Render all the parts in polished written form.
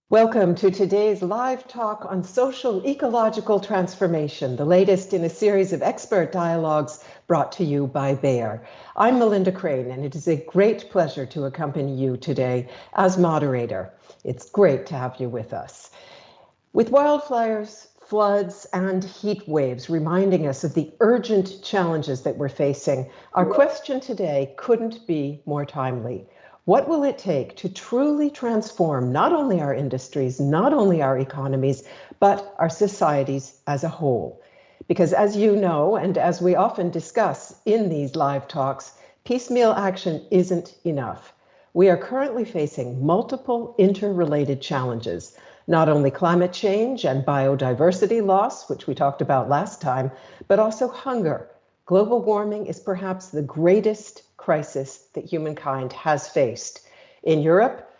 Welcome to today's live talk on social ecological transformation, the latest in a series of expert dialogues brought to you by Bayer. I'm Melinda Crane, and it is a great pleasure to accompany you today as moderator. It's great to have you with us. With wildfires, floods, and heat waves reminding us of the urgent challenges that we're facing, our question today couldn't be more timely. What will it take to truly transform not only our industries, not only our economies, but our societies as a whole? Because as you know, and as we often discuss in these live talks, piecemeal action isn't enough. We are currently facing multiple interrelated challenges, not only climate change and biodiversity loss, which we talked about last time, but also hunger. Global warming is perhaps the greatest crisis that humankind has faced. In Europe,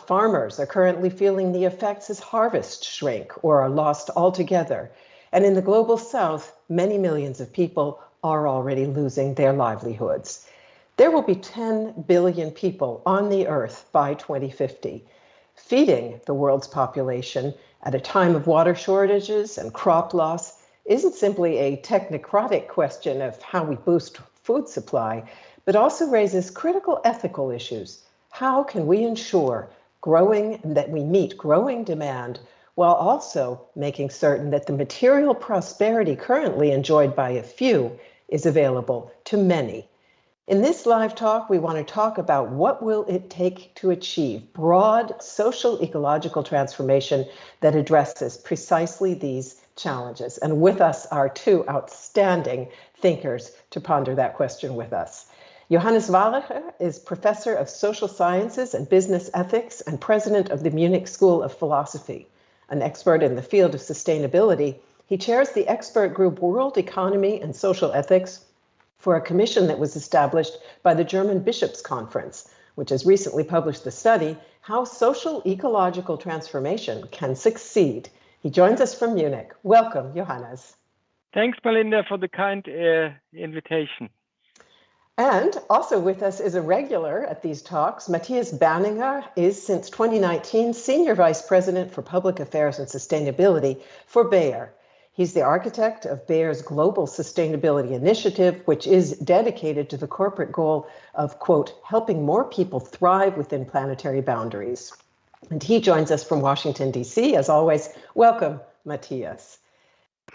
farmers are currently feeling the effects as harvests shrink or are lost altogether. And in the global south, many millions of people are already losing their livelihoods. There will be 10 billion people on the earth by 2050. Feeding the world's population at a time of water shortages and crop loss isn't simply a technocratic question of how we boost food supply, but also raises critical ethical issues. How can we ensure that we meet growing demand while also making certain that the material prosperity currently enjoyed by a few is available to many? In this live talk, we want to talk about what will it take to achieve broad social ecological transformation that addresses precisely these challenges. And with us are two outstanding thinkers to ponder that question with us. Johannes Wallacher is professor of social sciences and business ethics and president of the Munich School of Philosophy. An expert in the field of sustainability, he chairs the expert group World Economy and Social Ethics for a commission that was established by the German Bishops' Conference, which has recently published the study, How Social Ecological Transformation Can Succeed. He joins us from Munich. Welcome, Johannes. Thanks, Melinda, for the kind invitation. And also with us is a regular at these talks. Matthias Berninger is, since 2019, Senior Vice President for Public Affairs and Sustainability for Bayer. He's the architect of Bayer's Global Sustainability Initiative, which is dedicated to the corporate goal of, quote, helping more people thrive within planetary boundaries. And he joins us from Washington, D.C. As always, welcome, Matthias.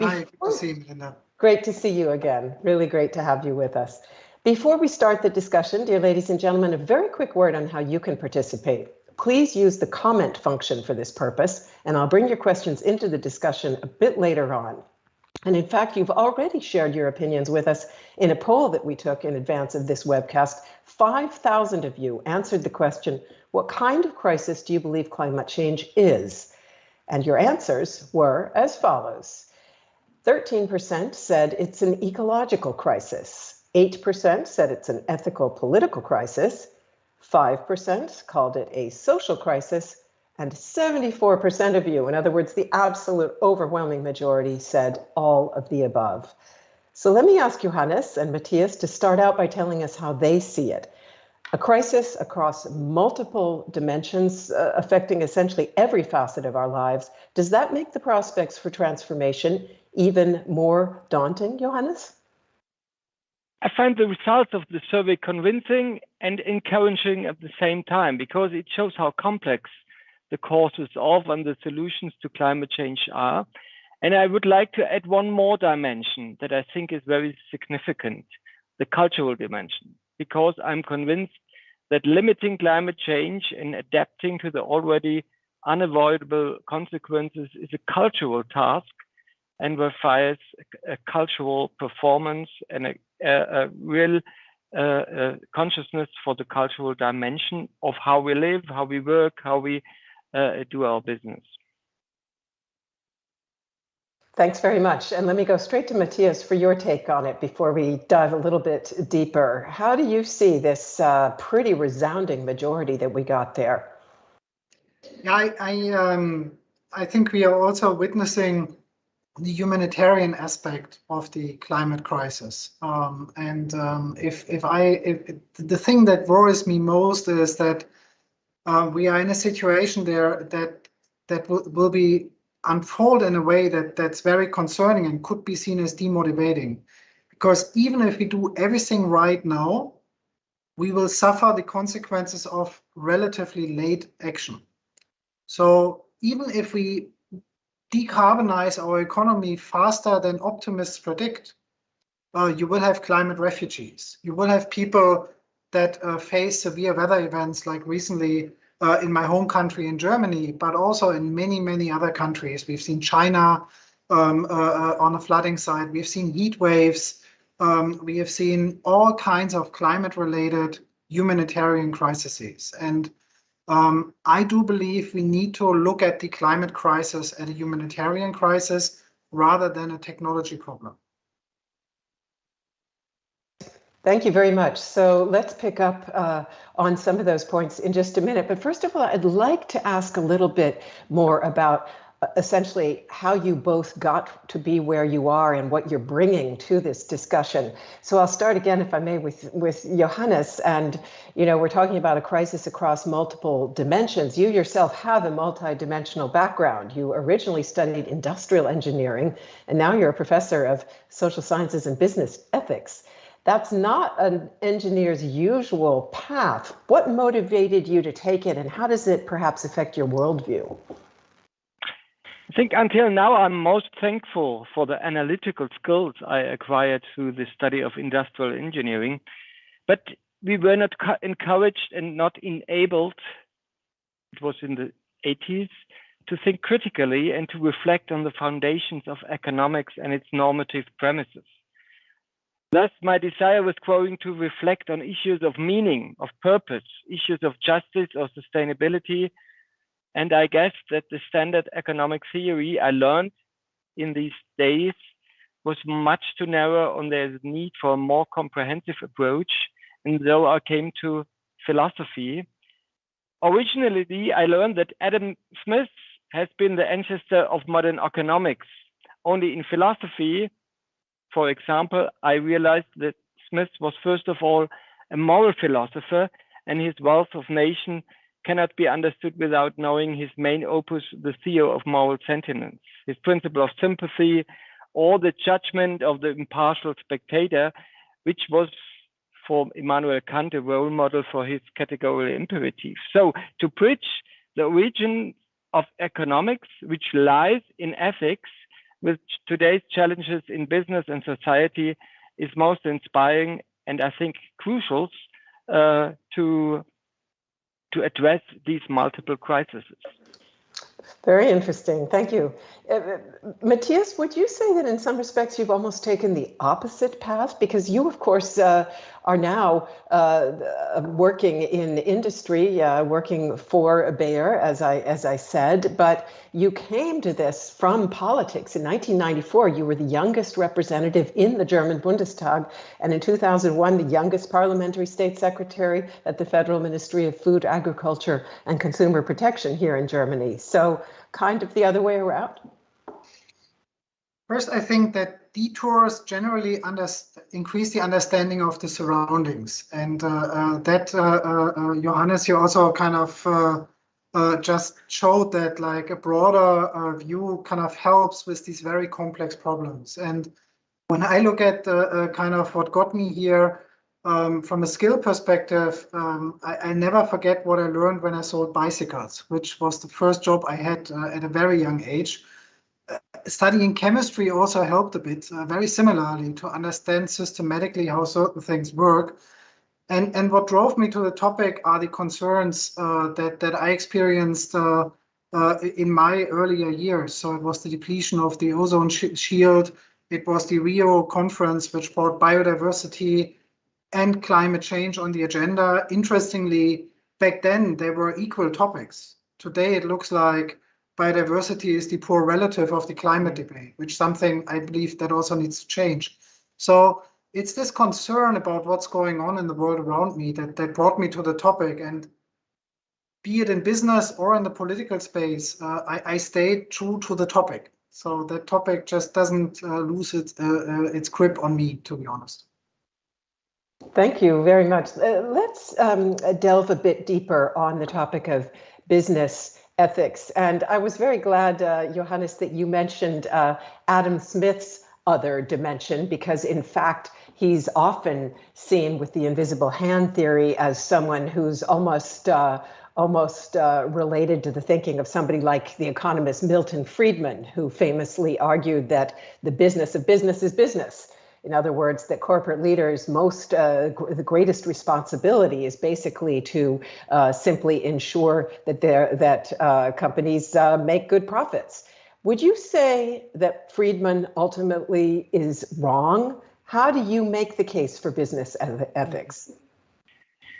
Hi, good to see you, Melinda. Great to see you again. Really great to have you with us. Before we start the discussion, dear ladies and gentlemen, a very quick word on how you can participate. Please use the comment function for this purpose, and I'll bring your questions into the discussion a bit later on. And in fact, you've already shared your opinions with us in a poll that we took in advance of this webcast. 5,000 of you answered the question, what kind of crisis do you believe climate change is? And your answers were as follows. 13% said it's an ecological crisis. 8% said it's an ethical political crisis. 5% called it a social crisis, and 74% of you, in other words, the absolute overwhelming majority, said all of the above. So let me ask Johannes and Matthias to start out by telling us how they see it. A crisis across multiple dimensions, affecting essentially every facet of our lives. Does that make the prospects for transformation even more daunting, Johannes? I find the results of the survey convincing and encouraging at the same time, because it shows how complex the causes of and the solutions to climate change are. And I would like to add one more dimension that I think is very significant, the cultural dimension, because I'm convinced that limiting climate change and adapting to the already unavoidable consequences is a cultural task and requires a cultural performance and a real consciousness for the cultural dimension of how we live, how we work, how we do our business. Thanks very much. And let me go straight to Matthias for your take on it before we dive a little bit deeper. How do you see this pretty resounding majority that we got there? Yeah, I think we are also witnessing the humanitarian aspect of the climate crisis. If the thing that worries me most is that we are in a situation there that that will be unfold in a way that's very concerning and could be seen as demotivating. Because even if we do everything right now, we will suffer the consequences of relatively late action. So even if we decarbonize our economy faster than optimists predict, you will have climate refugees. You will have people that face severe weather events, like recently in my home country in Germany, but also in many, many other countries. We've seen China on the flooding side. We've seen heat waves. We have seen all kinds of climate-related humanitarian crises. And I do believe we need to look at the climate crisis as a humanitarian crisis rather than a technology problem. Thank you very much. So let's pick up on some of those points in just a minute. But first of all, I'd like to ask a little bit more about essentially how you both got to be where you are and what you're bringing to this discussion. So I'll start again, if I may, with Johannes. And, you know, we're talking about a crisis across multiple dimensions. You yourself have a multidimensional background. You originally studied industrial engineering, and now you're a professor of social sciences and business ethics. That's not an engineer's usual path. What motivated you to take it, and how does it perhaps affect your worldview? I think until now, I'm most thankful for the analytical skills I acquired through the study of industrial engineering. But we were not encouraged and not enabled, it was in the 80s, to think critically and to reflect on the foundations of economics and its normative premises. Thus, my desire was growing to reflect on issues of meaning, of purpose, issues of justice or sustainability. And I guess that the standard economic theory I learned in these days was much too narrow, and there's a need for a more comprehensive approach. And so I came to philosophy. Originally, I learned that Adam Smith has been the ancestor of modern economics. Only in philosophy, for example, I realized that Smith was first of all a moral philosopher, and his Wealth of Nations cannot be understood without knowing his main opus, the theory of moral sentiments, his principle of sympathy, or the judgment of the impartial spectator, which was for Immanuel Kant a role model for his categorical imperative. So to bridge the origin of economics, which lies in ethics, with today's challenges in business and society, is most inspiring and I think crucial to address these multiple crises. Very interesting. Thank you. Matthias, would you say that in some respects you've almost taken the opposite path? Because you, of course, are now working in industry, working for Bayer, as I said, but you came to this from politics. In 1994, you were the youngest representative in the German Bundestag, and in 2001, the youngest parliamentary state secretary at the Federal Ministry of Food, Agriculture, and Consumer Protection here in Germany. So kind of the other way around? First, I think that detours generally increase the understanding of the surroundings. And Johannes, you also kind of just showed that like a broader view kind of helps with these very complex problems. And when I look at kind of what got me here, from a skill perspective, I never forget what I learned when I sold bicycles, which was the first job I had at a very young age. Studying chemistry also helped a bit, very similarly, to understand systematically how certain things work. And what drove me to the topic are the concerns that I experienced in my earlier years. So it was the depletion of the ozone shield. It was the Rio conference, which brought biodiversity and climate change on the agenda. Interestingly, back then, they were equal topics. Today, it looks like biodiversity is the poor relative of the climate debate, which is something I believe that also needs to change. So it's this concern about what's going on in the world around me that brought me to the topic. And be it in business or in the political space, I stayed true to the topic. So that topic just doesn't lose its grip on me, to be honest. Thank you very much. Let's delve a bit deeper on the topic of business ethics. And I was very glad, Johannes, that you mentioned Adam Smith's other dimension, because in fact, he's often seen with the invisible hand theory as someone who's almost related to the thinking of somebody like the economist Milton Friedman, who famously argued that the business of business is business. In other words, that corporate leaders, the greatest responsibility is basically to simply ensure that companies make good profits. Would you say that Friedman ultimately is wrong? How do you make the case for business ethics?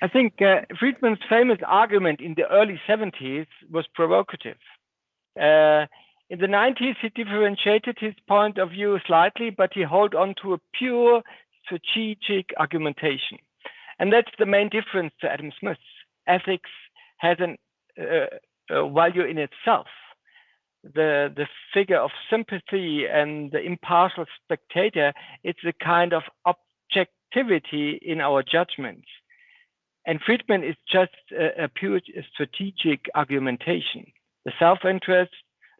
I think Friedman's famous argument in the early 70s was provocative. In the 90s, he differentiated his point of view slightly, but he held on to a pure strategic argumentation. And that's the main difference to Adam Smith. Ethics has a value in itself. The figure of sympathy and the impartial spectator, it's a kind of objectivity in our judgments. And Friedman is just a pure strategic argumentation. The self-interest,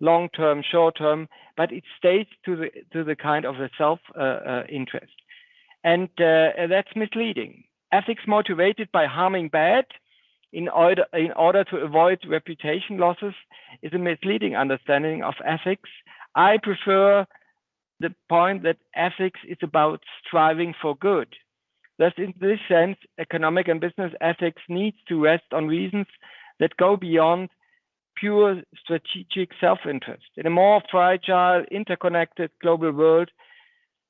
long-term, short-term, but it stays to the kind of a self-interest. And that's misleading. Ethics motivated by harming bad in order to avoid reputation losses is a misleading understanding of ethics. I prefer the point that ethics is about striving for good. Thus, in this sense, economic and business ethics needs to rest on reasons that go beyond pure strategic self-interest. In a more fragile, interconnected global world,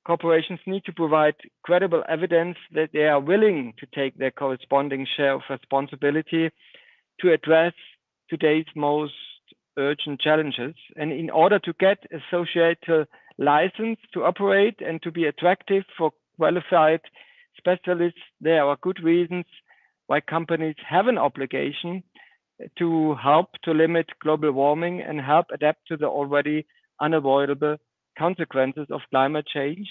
corporations need to provide credible evidence that they are willing to take their corresponding share of responsibility to address today's most urgent challenges. And in order to get a societal license to operate and to be attractive for qualified specialists, there are good reasons why companies have an obligation to help to limit global warming and help adapt to the already unavoidable consequences of climate change.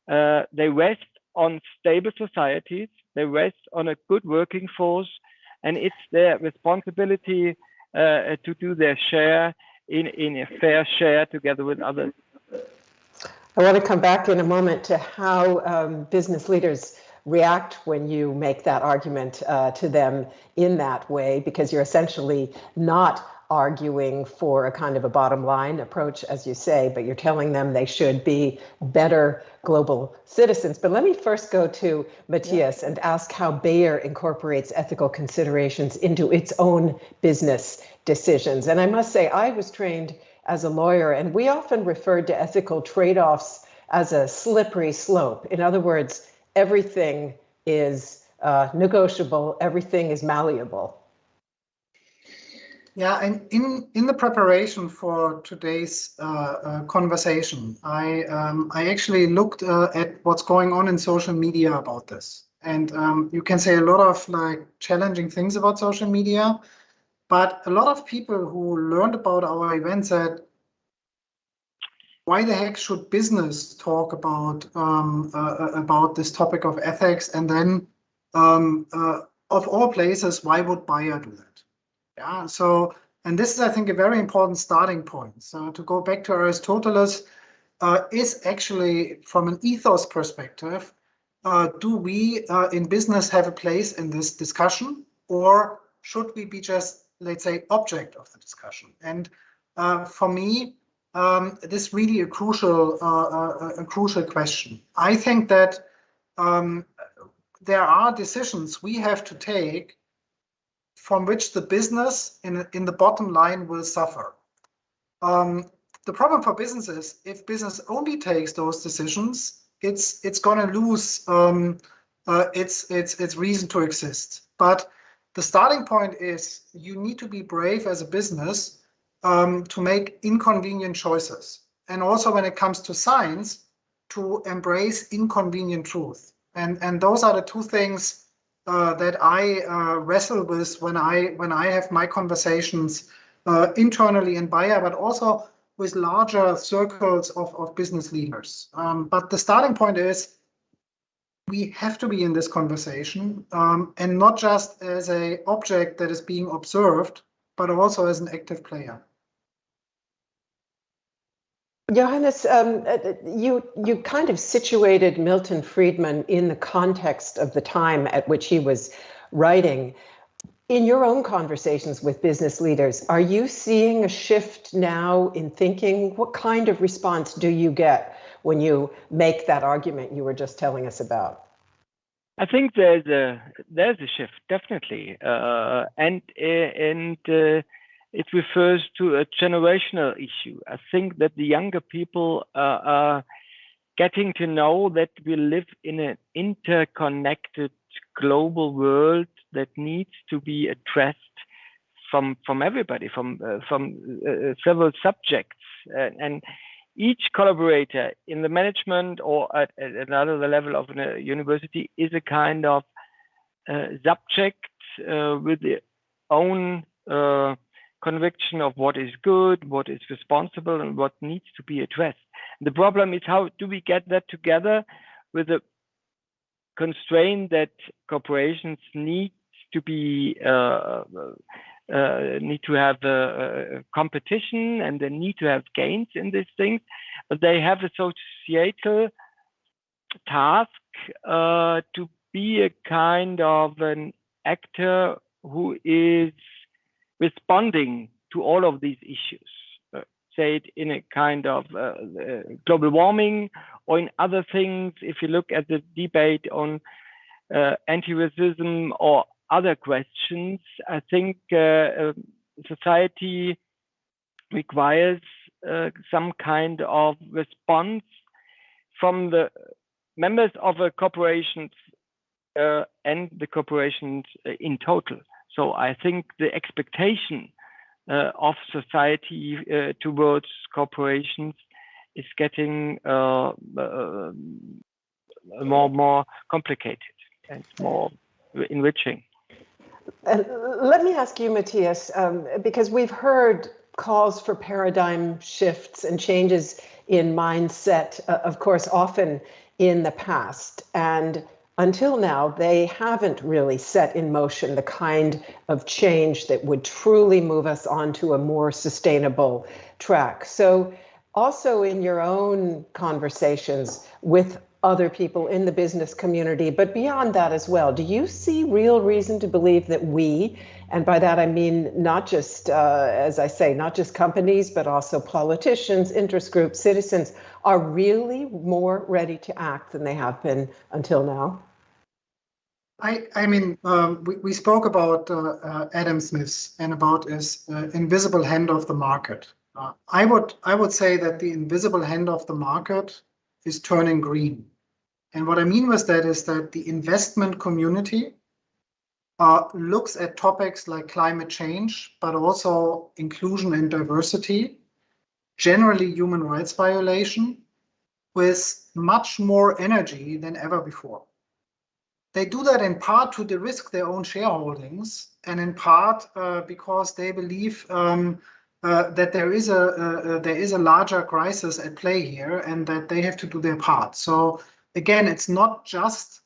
They rest on stable societies, they rest on a good working force, and it's their responsibility to do their share in a fair share together with others. I want to come back in a moment to how business leaders react when you make that argument to them in that way, because you're essentially not arguing for a kind of a bottom line approach, as you say, but you're telling them they should be better global citizens. But let me first go to Matthias and ask how Bayer incorporates ethical considerations into its own business decisions. And I must say, I was trained as a lawyer, and we often referred to ethical trade-offs as a slippery slope. In other words, everything is negotiable, everything is malleable. Yeah, and in the preparation for today's conversation, I actually looked at what's going on in social media about this. And you can say a lot of like challenging things about social media, but a lot of people who learned about our event said, why the heck should business talk about this topic of ethics? And then of all places, why would Bayer do that? Yeah, so, and this is, I think, a very important starting point. So to go back to Aristoteles, is actually from an ethos perspective, do we in business have a place in this discussion, or should we be just, let's say, object of the discussion? And for me, this is really a crucial question. I think that there are decisions we have to take from which the business in the bottom line will suffer. The problem for business is if business only takes those decisions, it's going to lose its reason to exist. But the starting point is you need to be brave as a business to make inconvenient choices. And also when it comes to science, to embrace inconvenient truth. And those are the two things that I wrestle with when I have my conversations internally in Bayer, but also with larger circles of business leaders. But the starting point is we have to be in this conversation and not just as an object that is being observed, but also as an active player. Johannes, you kind of situated Milton Friedman in the context of the time at which he was writing. In your own conversations with business leaders, are you seeing a shift now in thinking? What kind of response do you get when you make that argument you were just telling us about? I think there's a shift, definitely, and it refers to a generational issue. I think that the younger people are getting to know that we live in an interconnected global world that needs to be addressed from everybody, from several subjects, and each collaborator in the management or at another level of a university is a kind of subject with their own conviction of what is good, what is responsible, and what needs to be addressed. The problem is, how do we get that together with the constraint that corporations need to be need to have competition, and they need to have gains in these things, but they have a societal task to be a kind of an actor who is responding to all of these issues, say it in a kind of global warming or in other things. If you look at the debate on anti-racism or other questions, I think society requires some kind of response from the members of a corporation and the corporations in total. So I think the expectation of society towards corporations is getting more complicated and more enriching. Let me ask you, Matthias, because we've heard calls for paradigm shifts and changes in mindset, of course, often in the past. And until now, they haven't really set in motion the kind of change that would truly move us onto a more sustainable track. So also in your own conversations with other people in the business community, but beyond that as well, do you see real reason to believe that we, and by that I mean not just, as I say, not just companies, but also politicians, interest groups, citizens, are really more ready to act than they have been until now? I mean, we spoke about Adam Smith's and about his invisible hand of the market. I would say that the invisible hand of the market is turning green. And what I mean with that is that the investment community looks at topics like climate change, but also inclusion and diversity, generally human rights violation, with much more energy than ever before. They do that in part to de-risk their own shareholdings, and in part because they believe that there is a larger crisis at play here, and that they have to do their part. So again, it's not just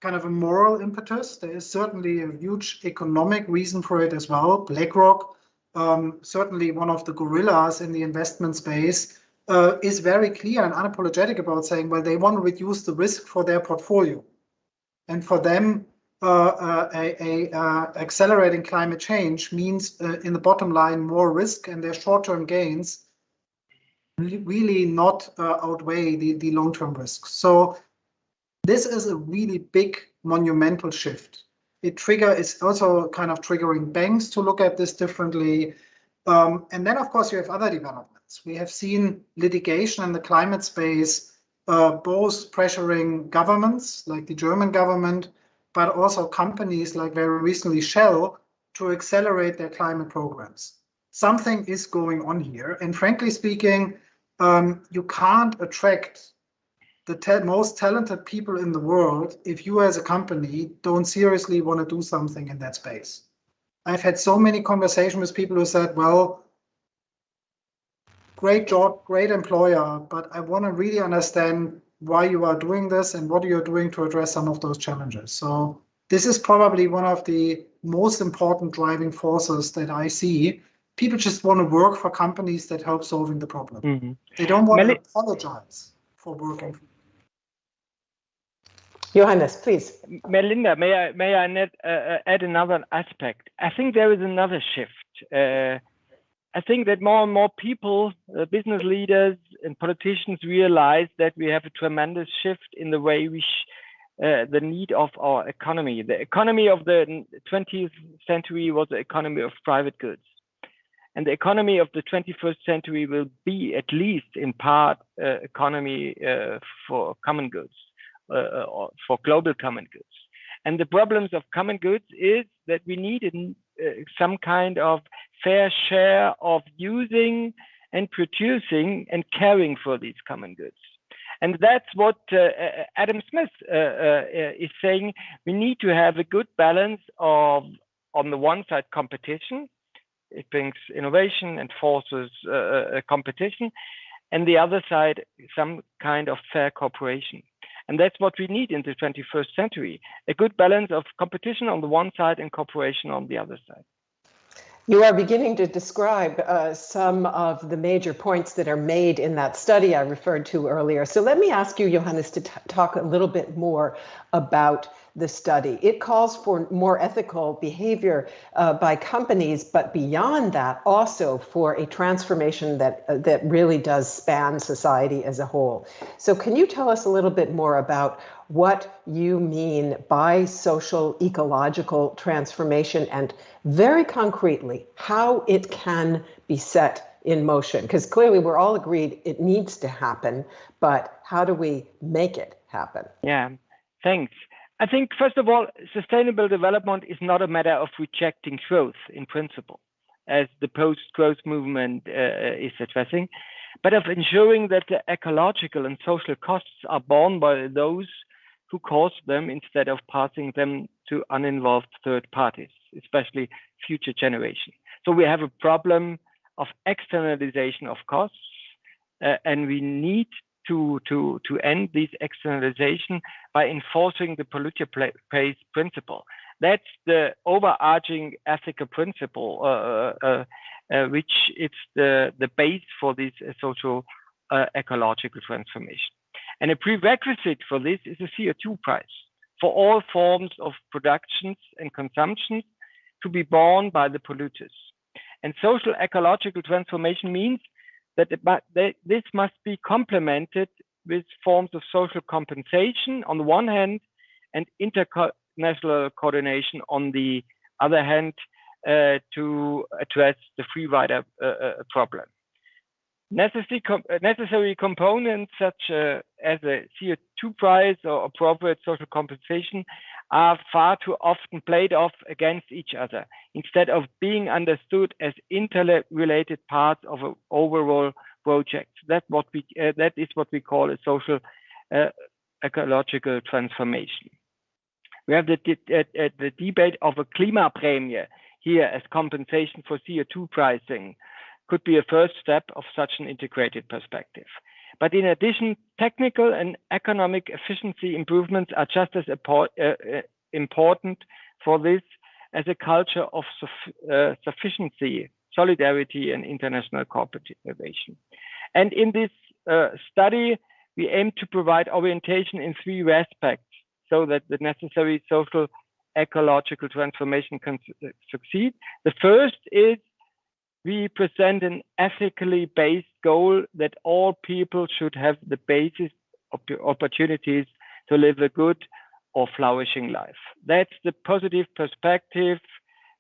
kind of a moral impetus. There is certainly a huge economic reason for it as well. BlackRock, certainly one of the gorillas in the investment space, is very clear and unapologetic about saying, well, they want to reduce the risk for their portfolio. And for them, accelerating climate change means, in the bottom line, more risk, and their short-term gains really not outweigh the long-term risks. So this is a really big, monumental shift. It's also kind of triggering banks to look at this differently. And then, of course, you have other developments. We have seen litigation in the climate space, both pressuring governments like the German government, but also companies like very recently Shell, to accelerate their climate programs. Something is going on here. And frankly speaking, you can't attract the most talented people in the world if you as a company don't seriously want to do something in that space. I've had so many conversations with people who said, well, great job, great employer, but I want to really understand why you are doing this and what you're doing to address some of those challenges. So this is probably one of the most important driving forces that I see. People just want to work for companies that help solving the problem. Mm-hmm. They don't want to apologize for working. Johannes, please. Melinda, may I add another aspect? I think there is another shift. I think that more and more people, business leaders and politicians realize that we have a tremendous shift in the way the need of our economy. The economy of the 20th century was the economy of private goods. And the economy of the 21st century will be, at least in part, economy for common goods, or for global common goods. And the problems of common goods is that we need some kind of fair share of using and producing and caring for these common goods. And that's what Adam Smith is saying. We need to have a good balance of, on the one side, competition. It brings innovation and forces competition. And the other side, some kind of fair cooperation. And that's what we need in the 21st century, a good balance of competition on the one side and cooperation on the other side. You are beginning to describe some of the major points that are made in that study I referred to earlier. So let me ask you, Johannes, to talk a little bit more about the study. It calls for more ethical behavior by companies, but beyond that, also for a transformation that really does span society as a whole. So can you tell us a little bit more about what you mean by social ecological transformation, and very concretely, how it can be set in motion? Because clearly we're all agreed it needs to happen, but how do we make it happen? Yeah, thanks. I think, first of all, sustainable development is not a matter of rejecting growth in principle, as the post-growth movement is addressing, but of ensuring that the ecological and social costs are borne by those who cause them, instead of passing them to uninvolved third parties, especially future generations. So we have a problem of externalization of costs, and we need to end this externalization by enforcing the polluter pays principle. That's the overarching ethical principle, which is the base for this social ecological transformation. And a prerequisite for this is a CO2 price for all forms of productions and consumptions to be borne by the polluters. And social ecological transformation means that this must be complemented with forms of social compensation on the one hand and international coordination on the other hand, to address the free rider problem. Necessary components such as a CO2 price or appropriate social compensation are far too often played off against each other, instead of being understood as interrelated parts of an overall project. That is what we call a social ecological transformation. We have the debate of a Klimaprämie here as compensation for CO2 pricing. Could be a first step of such an integrated perspective. But in addition, technical and economic efficiency improvements are just as important for this as a culture of sufficiency, solidarity, and international cooperation. And in this study, we aim to provide orientation in three aspects so that the necessary social ecological transformation can succeed. The first is we present an ethically based goal that all people should have the basis of opportunities to live a good or flourishing life. That's the positive perspective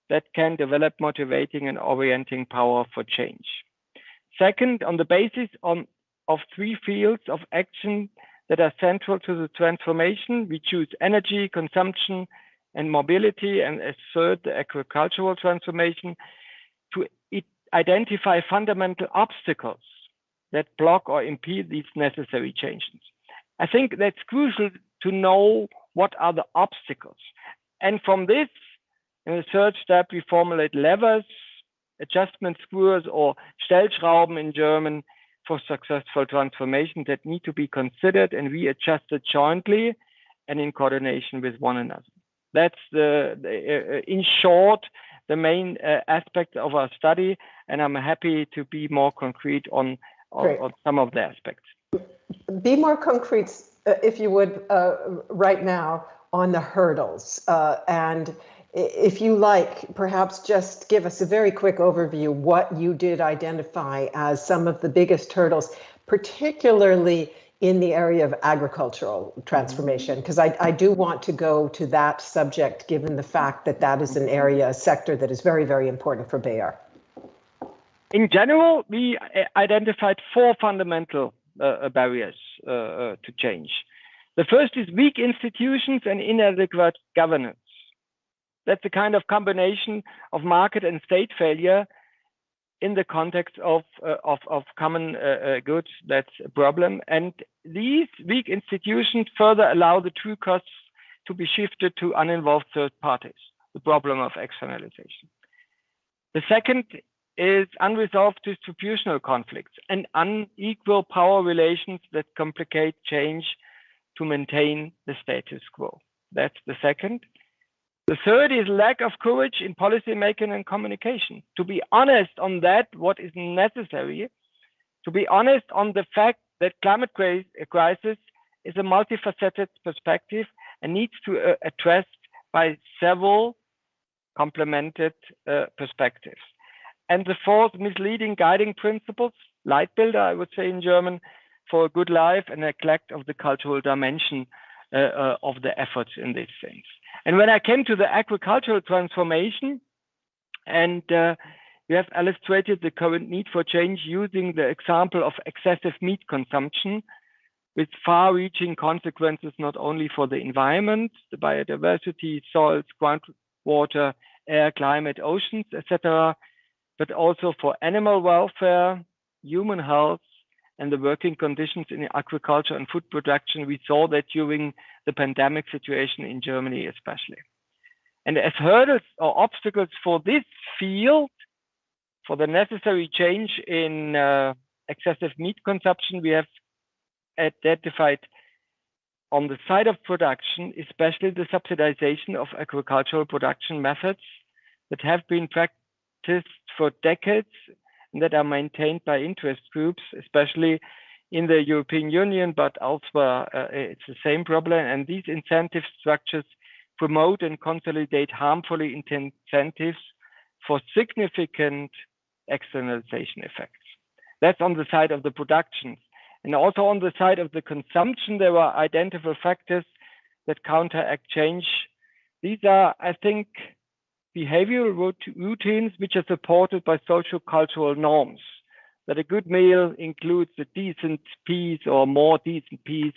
that can develop motivating and orienting power for change. Second, on the basis of three fields of action that are central to the transformation, we choose energy, consumption, and mobility, and as third, the agricultural transformation, to identify fundamental obstacles that block or impede these necessary changes. I think that's crucial to know what are the obstacles. And from this, in the third step, we formulate levers, adjustment screws, or Stellschrauben in German, for successful transformation that need to be considered and readjusted jointly and in coordination with one another. That's in short, the main aspect of our study, and I'm happy to be more concrete on some of the aspects. Be more concrete, if you would, right now on the hurdles. And if you like, perhaps just give us a very quick overview what you did identify as some of the biggest hurdles, particularly in the area of agricultural transformation, because I do want to go to that subject, given the fact that that is an area, a sector that is very, very important for Bayer. In general, we identified 4 fundamental barriers to change. The first is weak institutions and inadequate governance. That's a kind of combination of market and state failure in the context of common goods. That's a problem. And these weak institutions further allow the true costs to be shifted to uninvolved third parties, the problem of externalization. The second is unresolved distributional conflicts and unequal power relations that complicate change to maintain the status quo. That's the second. The third is lack of courage in policy making and communication. To be honest on that, what is necessary, to be honest on the fact that climate crisis is a multifaceted perspective and needs to addressed by several complemented perspectives. And the fourth, misleading guiding principles, Leitbilder, I would say in German, for a good life, and neglect of the cultural dimension of the efforts in these things. And when I came to the agricultural transformation, and we have illustrated the current need for change using the example of excessive meat consumption with far-reaching consequences not only for the environment, the biodiversity, soils, groundwater, air, climate, oceans, etc., but also for animal welfare, human health, and the working conditions in agriculture and food production. We saw that during the pandemic situation in Germany especially. And as hurdles or obstacles for this field, for the necessary change in excessive meat consumption, we have identified on the side of production, especially the subsidization of agricultural production methods that have been practiced for decades and that are maintained by interest groups, especially in the European Union, but elsewhere it's the same problem. And these incentive structures promote and consolidate harmfully incentives for significant externalization effects. That's on the side of the production. And also on the side of the consumption, there are identifiable factors that counteract change. These are, I think, behavioral routines which are supported by social-cultural norms, that a good meal includes a decent piece or more decent piece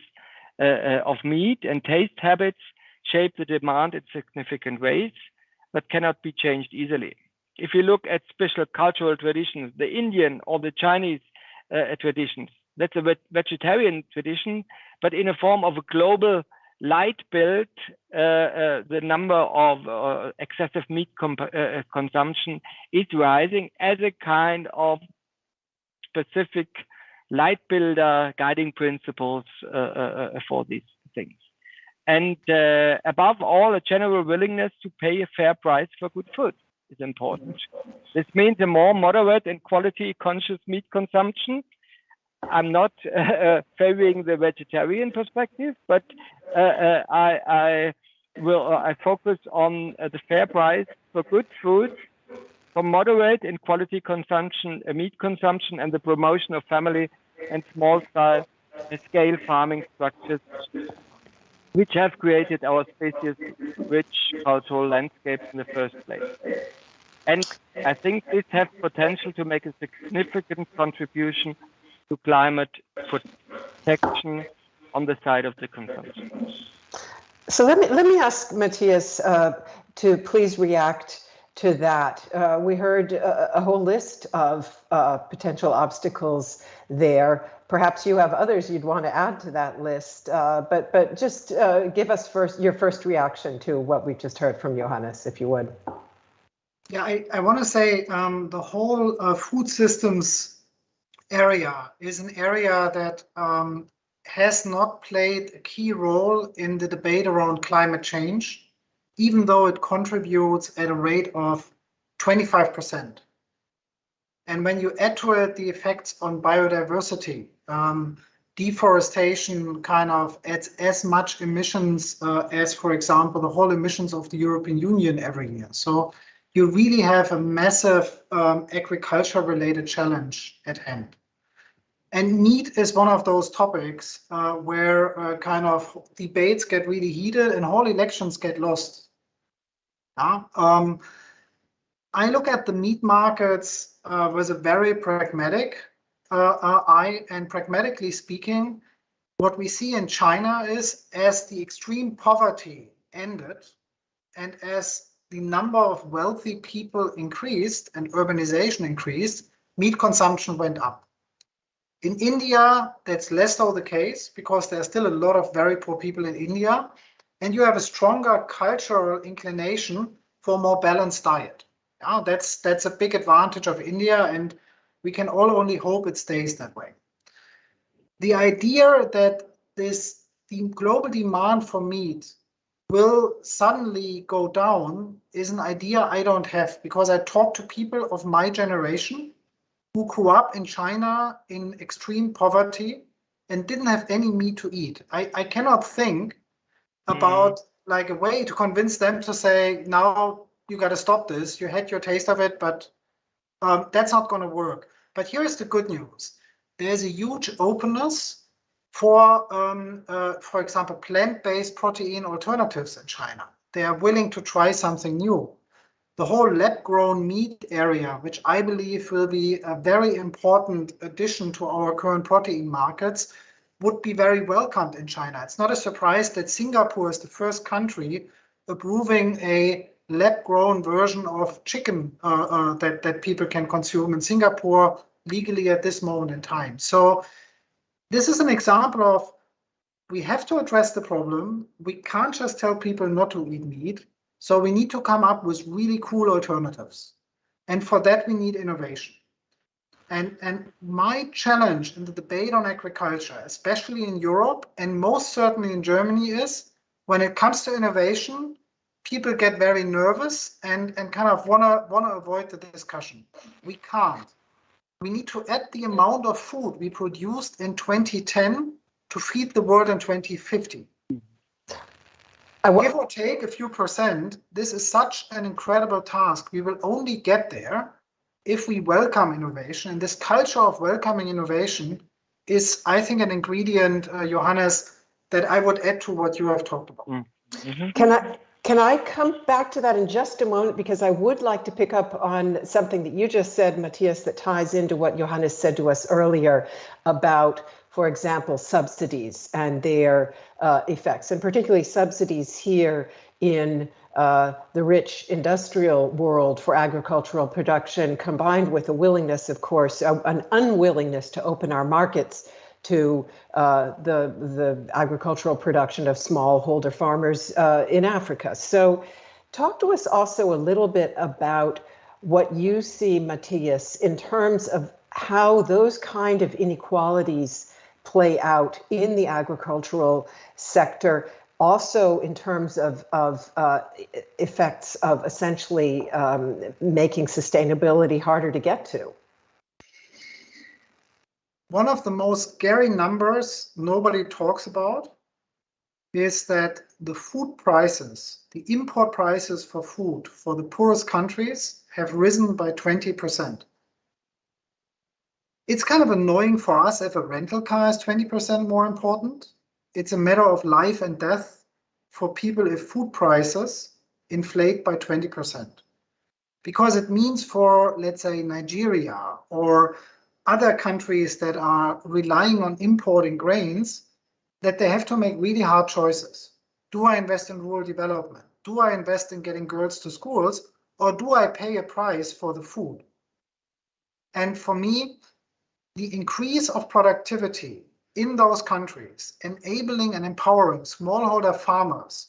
of meat, and taste habits shape the demand in significant ways, but cannot be changed easily. If you look at special cultural traditions, the Indian or the Chinese traditions, that's a vegetarian tradition, but in a form of a global light build, the number of excessive meat consumption is rising as a kind of specific light builder guiding principles for these things. And above all, a general willingness to pay a fair price for good food is important. This means a more moderate and quality conscious meat consumption. I'm not favoring the vegetarian perspective, but I focus on the fair price for good food, for moderate and quality consumption, meat consumption, and the promotion of family and small scale farming structures, which have created our species-rich cultural landscape in the first place. And I think this has potential to make a significant contribution to climate protection on the side of the consumption. So let me ask Matthias to please react to that. We heard a whole list of potential obstacles there. Perhaps you have others you'd want to add to that list, but just give us your first reaction to what we just heard from Johannes, if you would. Yeah, I want to say the whole food systems area is an area that has not played a key role in the debate around climate change. even though it contributes at a rate of 25%. And when you add to it the effects on biodiversity, deforestation kind of adds as much emissions as, for example, the whole emissions of the European Union every year. So you really have a massive agriculture-related challenge at hand. And meat is one of those topics where kind of debates get really heated and whole elections get lost. I look at the meat markets with a very pragmatic eye, and pragmatically speaking, what we see in China is as the extreme poverty ended and as the number of wealthy people increased and urbanization increased, meat consumption went up. In India, that's less so the case because there's still a lot of very poor people in India, and you have a stronger cultural inclination for a more balanced diet. Yeah, that's a big advantage of India, and we can all only hope it stays that way. The idea that the global demand for meat will suddenly go down is an idea I don't have, because I talk to people of my generation who grew up in China in extreme poverty and didn't have any meat to eat. I cannot think about like a way to convince them to say, now you got to stop this. You had your taste of it, but that's not going to work. But here's the good news. There's a huge openness for example, plant-based protein alternatives in China. They are willing to try something new. The whole lab-grown meat area, which I believe will be a very important addition to our current protein markets, would be very welcomed in China. It's not a surprise that Singapore is the first country approving a lab-grown version of chicken that people can consume in Singapore legally at this moment in time. So this is an example of we have to address the problem. We can't just tell people not to eat meat. So we need to come up with really cool alternatives. And for that, we need innovation. And my challenge in the debate on agriculture, especially in Europe and most certainly in Germany, is when it comes to innovation, people get very nervous and kind of wanna avoid the discussion. We can't. We need to add the amount of food we produced in 2010 to feed the world in 2050. Give or take a few percent, this is such an incredible task. We will only get there if we welcome innovation. And this culture of welcoming innovation is, I think, an ingredient, Johannes, that I would add to what you have talked about. Mm-hmm. Can I come back to that in just a moment? Because I would like to pick up on something that you just said, Matthias, that ties into what Johannes said to us earlier about, for example, subsidies and their effects, and particularly subsidies here in the rich industrial world for agricultural production, combined with a willingness, of course, an unwillingness to open our markets to the agricultural production of smallholder farmers in Africa. So talk to us also a little bit about what you see, Matthias, in terms of how those kind of inequalities play out in the agricultural sector, also in terms of effects of essentially making sustainability harder to get to. One of the most scary numbers nobody talks about is that the food prices, the import prices for food for the poorest countries have risen by 20%. It's kind of annoying for us if a rental car is 20% more important. It's a matter of life and death for people if food prices inflate by 20%. Because it means for, let's say, Nigeria or other countries that are relying on importing grains, that they have to make really hard choices. Do I invest in rural development? Do I invest in getting girls to schools? Or do I pay a price for the food? And for me, the increase of productivity in those countries, enabling and empowering smallholder farmers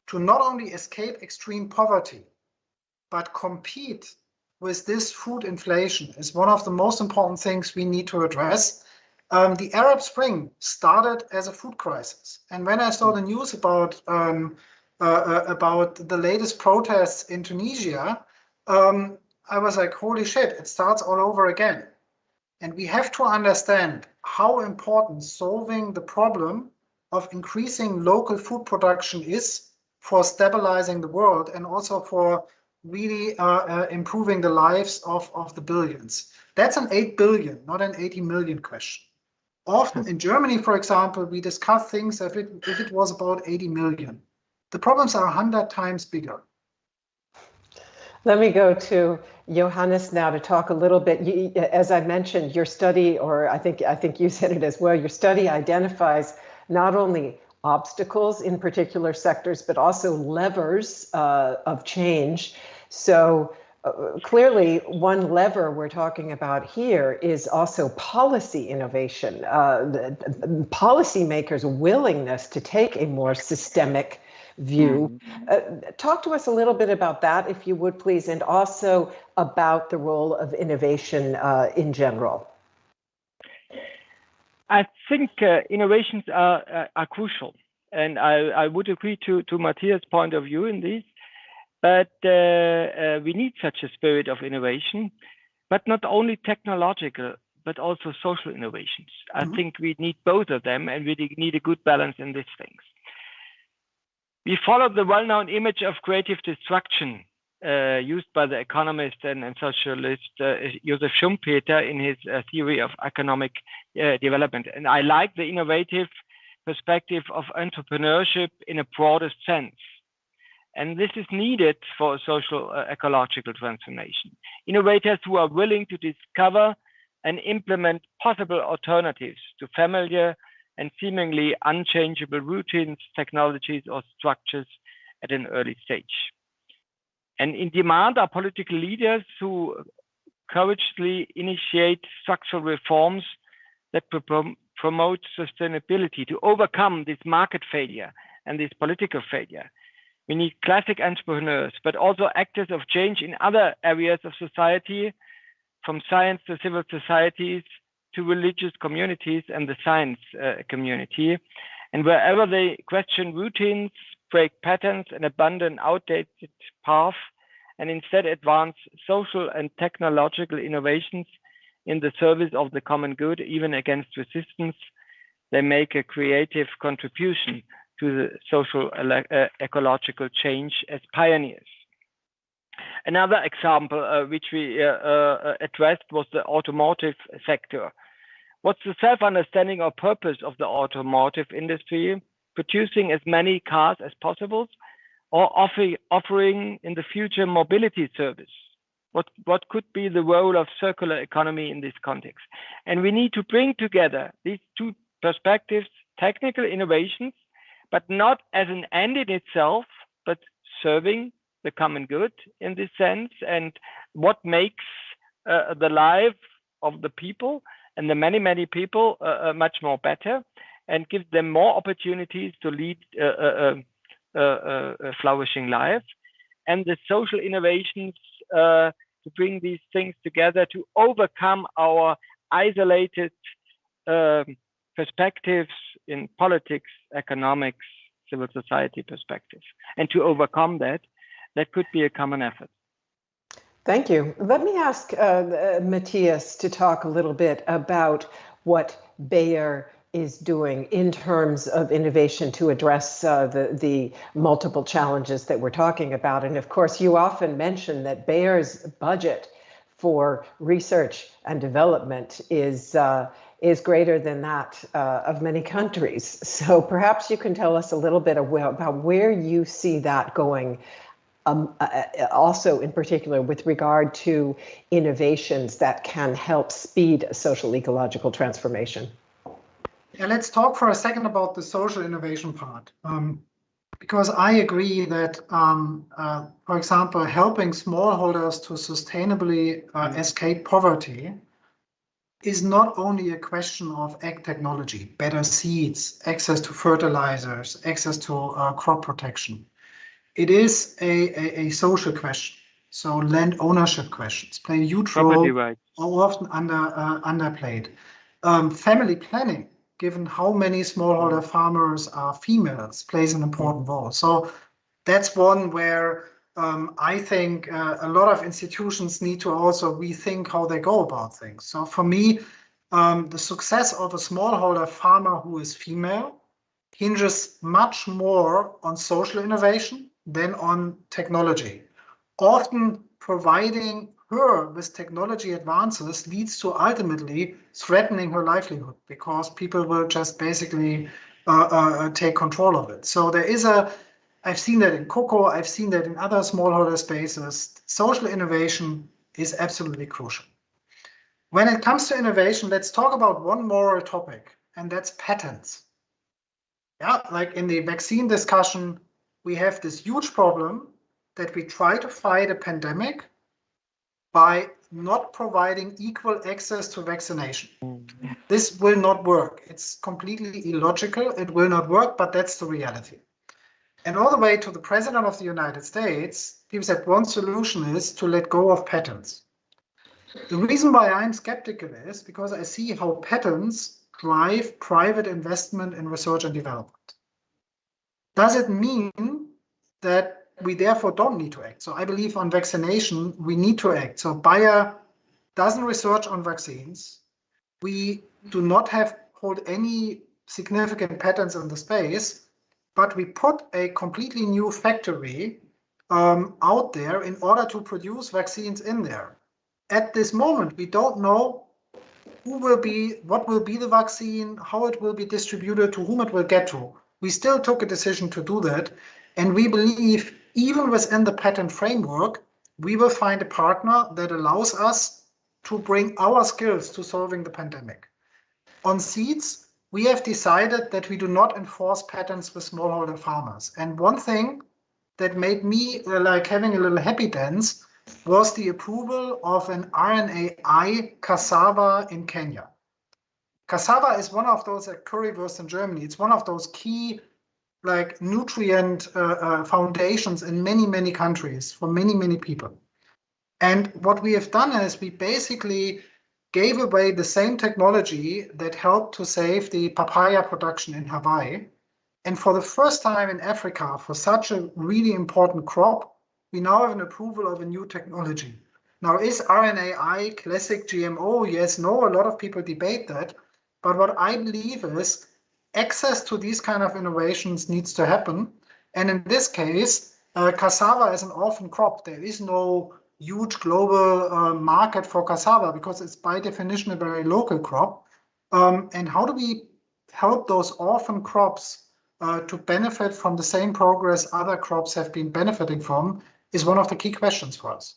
to not only escape extreme poverty, but compete with this food inflation is one of the most important things we need to address. The Arab Spring started as a food crisis. And when I saw the news about about the latest protests in Tunisia, I was like, holy shit, it starts all over again. And we have to understand how important solving the problem of increasing local food production is for stabilizing the world and also for really improving the lives of the billions. That's an 8 billion, not an 80 million question. Often in Germany, for example, we discuss things if it was about 80 million. The problems are 100 times bigger. Let me go to Johannes now to talk a little bit. As I mentioned, your study, or I think you said it as well, your study identifies not only obstacles in particular sectors, but also levers of change. So clearly, one lever we're talking about here is also policy innovation, policymakers' willingness to take a more systemic view. Talk to us a little bit about that, if you would, please, and also about the role of innovation in general. I think innovations are crucial, and I would agree to Matthias' point of view in this. But we need such a spirit of innovation, but not only technological, but also social innovations. I think we need both of them, and we need a good balance in these things. We followed the well-known image of creative destruction used by the economist and socialist Joseph Schumpeter in his theory of economic development. And I like the innovative perspective of entrepreneurship in a broader sense. And this is needed for social ecological transformation. Innovators who are willing to discover and implement possible alternatives to familiar and seemingly unchangeable routines, technologies, or structures at an early stage. And in demand are political leaders who courageously initiate structural reforms that promote sustainability to overcome this market failure and this political failure. We need classic entrepreneurs, but also actors of change in other areas of society, from science to civil societies, to religious communities and the science community. And wherever they question routines, break patterns, and abandon outdated paths, and instead advance social and technological innovations in the service of the common good, even against resistance, they make a creative contribution to the social ecological change as pioneers. Another example which we addressed was the automotive sector. What's the self-understanding or purpose of the automotive industry? Producing as many cars as possible, or offering in the future mobility service? What could be the role of circular economy in this context? And we need to bring together these two perspectives, technical innovations, but not as an end in itself, but serving the common good in this sense, and what makes the life of the people and the many, many people much more better, and give them more opportunities to lead a flourishing life. And the social innovations to bring these things together to overcome our isolated perspectives in politics, economics, civil society perspectives. And to overcome that could be a common effort. Thank you. Let me ask Matthias to talk a little bit about what Bayer is doing in terms of innovation to address the multiple challenges that we're talking about. And of course, you often mention that Bayer's budget for research and development is greater than that of many countries. So perhaps you can tell us a little bit about where you see that going, also in particular with regard to innovations that can help speed social ecological transformation. Yeah, let's talk for a second about the social innovation part, because I agree that, for example, helping smallholders to sustainably escape poverty is not only a question of ag technology, better seeds, access to fertilizers, access to crop protection. It is a social question. So land ownership questions play a huge role, are often underplayed. Family planning, given how many smallholder farmers are females, plays an important role. So that's one where I think a lot of institutions need to also rethink how they go about things. So for me, the success of a smallholder farmer who is female hinges much more on social innovation than on technology. Often providing her with technology advances leads to ultimately threatening her livelihood because people will just basically take control of it. So there is I've seen that in cocoa, I've seen that in other smallholder spaces. Social innovation is absolutely crucial. When it comes to innovation, let's talk about one more topic, and that's patents. Yeah, like in the vaccine discussion, we have this huge problem that we try to fight a pandemic by not providing equal access to vaccination. This will not work. It's completely illogical. It will not work, but that's the reality. And all the way to the President of the United States, people said one solution is to let go of patents. The reason why I'm skeptical is because I see how patents drive private investment in research and development. Does it mean that we therefore don't need to act? So I believe on vaccination, we need to act. So Bayer doesn't research on vaccines. We do not hold any significant patents in the space, but we put a completely new factory out there in order to produce vaccines in there. At this moment, we don't know what will be the vaccine, how it will be distributed, to whom it will get to. We still took a decision to do that. And we believe even within the patent framework, we will find a partner that allows us to bring our skills to solving the pandemic. On seeds, we have decided that we do not enforce patents with smallholder farmers. And one thing that made me like having a little happy dance was the approval of an RNAi cassava in Kenya. Cassava is one of those like currywurst in Germany. It's one of those key like nutrient foundations in many, many countries for many, many people. And what we have done is we basically gave away the same technology that helped to save the papaya production in Hawaii. And for the first time in Africa, for such a really important crop, we now have an approval of a new technology. Now, is RNAi classic GMO? Yes, no, a lot of people debate that. But what I believe is access to these kind of innovations needs to happen. And in this case, cassava is an orphan crop. There is no huge global market for cassava because it's by definition a very local crop. And how do we help those orphan crops to benefit from the same progress other crops have been benefiting from is one of the key questions for us.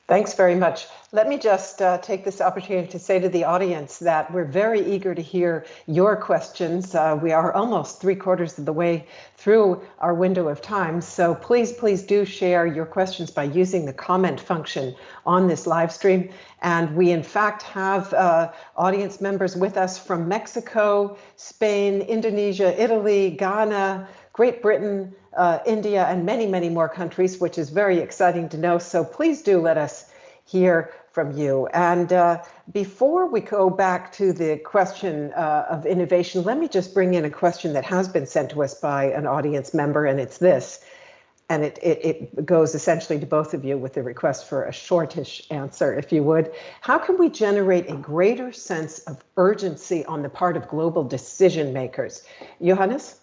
Thanks very much. Let me just take this opportunity to say to the audience that we're very eager to hear your questions. We are almost 3/4 of the way through our window of time. So please do share your questions by using the comment function on this live stream. And we in fact have audience members with us from Mexico, Spain, Indonesia, Italy, Ghana, Great Britain, India, and many, many more countries, which is very exciting to know. So please do let us hear from you. And before we go back to the question of innovation, let me just bring in a question that has been sent to us by an audience member, and it's this. And it goes essentially to both of you with the request for a shortish answer, if you would. How can we generate a greater sense of urgency on the part of global decision makers? Johannes?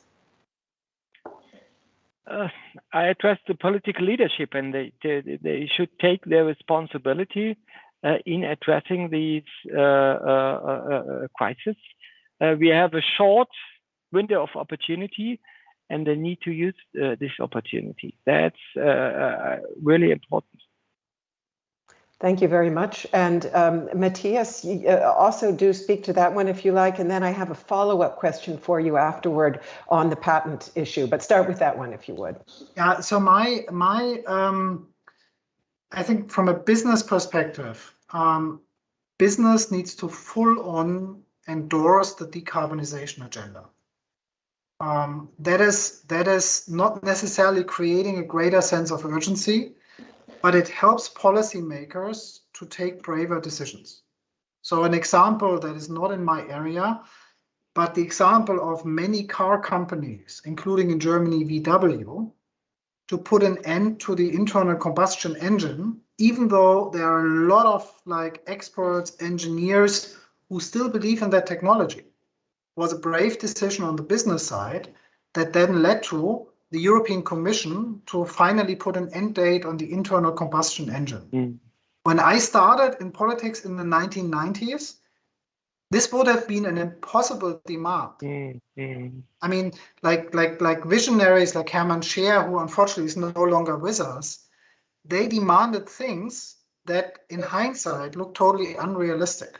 I address the political leadership, and they should take their responsibility in addressing these crises. We have a short window of opportunity, and they need to use this opportunity. That's really important. Thank you very much. And Matthias, also do speak to that one if you like. And then I have a follow-up question for you afterward on the patent issue. But start with that one if you would. Yeah, so I think from a business perspective, business needs to full-on endorse the decarbonization agenda. That is not necessarily creating a greater sense of urgency, but it helps policymakers to take braver decisions. So an example that is not in my area, but the example of many car companies, including in Germany, VW, to put an end to the internal combustion engine, even though there are a lot of like experts, engineers who still believe in that technology. It was a brave decision on the business side that then led to the European Commission to finally put an end date on the internal combustion engine. When I started in politics in the 1990s, this would have been an impossible demand. I mean, like visionaries like Hermann Scheer, who unfortunately is no longer with us, they demanded things that in hindsight look totally unrealistic,